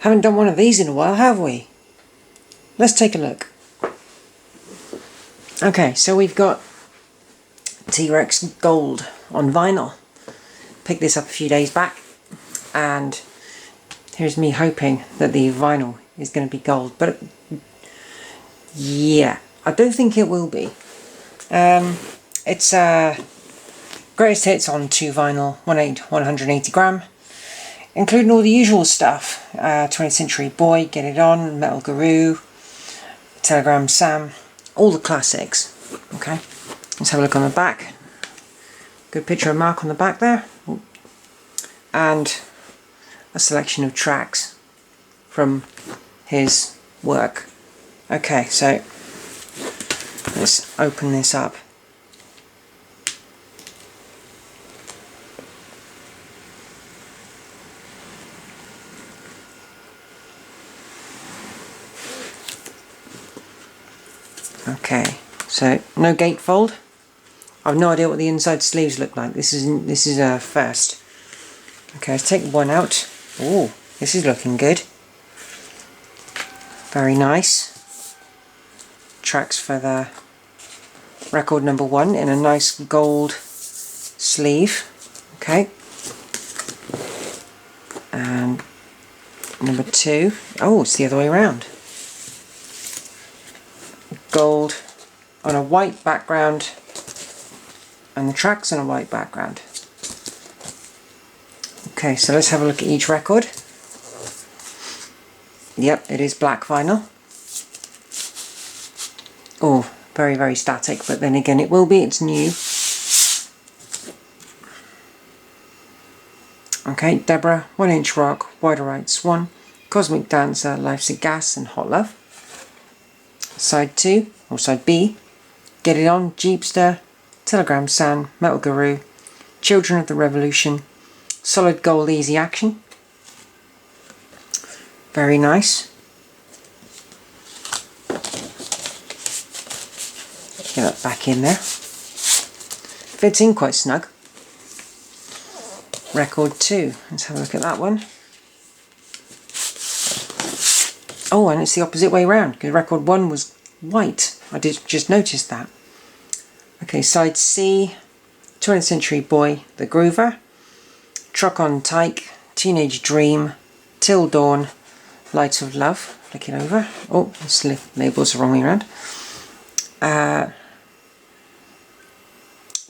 Haven't done one of these in a while, have we? Let's take a look. Okay, so we've got T.rex Gold on vinyl. Picked this up a few days back, and here's me hoping that the vinyl is going to be gold, but yeah, I don't think it will be. It's greatest hits on 2 vinyl, 180 gram, including all the usual stuff. 20th Century Boy, Get It On, Metal Guru, Telegram Sam, all the classics. Okay, let's have a look on the back. Good picture of Mark on the back there. And a selection of tracks from his work. Okay, so let's open this up. Okay, so no gatefold. I've no idea what the inside sleeves look like. This is a first. Okay, let's take one out. Oh, this is looking good. Very nice. Tracks for the record number 1 in a nice gold sleeve. Okay. And number 2. Oh, it's the other way around. Gold on a white background, and the tracks on a white background. Okay, so let's have a look at each record. Yep, it is black vinyl. Oh, very, very static, but then again it will be, it's new. Okay, Deborah, 1 Inch Rock, Wider Right Swan, Cosmic Dancer, Life's a Gas, and Hot Love. Side 2, or side B, Get It On, Jeepster, Telegram Sam, Metal Guru, Children of the Revolution, Solid Gold Easy Action. Very nice. Get that back in there. Fits in quite snug. Record 2. Let's have a look at that one. Oh, and it's the opposite way round, because record 1 was white. I did just notice that. Okay, side C, 20th Century Boy, The Groover, Truck on Tyke, Teenage Dream, Till Dawn, Light of Love, flick it over. Oh, the labels are the wrong way around.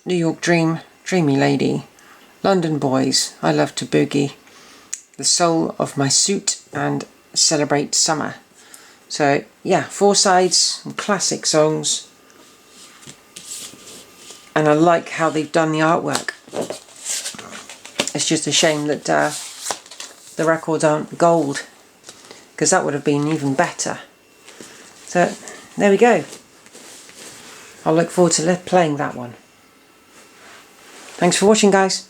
New York Dream, Dreamy Lady, London Boys, I Love to Boogie, The Soul of My Suit, and Celebrate Summer. So yeah, 4 sides, and classic songs, and I like how they've done the artwork. It's just a shame that the records aren't gold, because that would have been even better. So there we go. I'll look forward to playing that one. Thanks for watching, guys.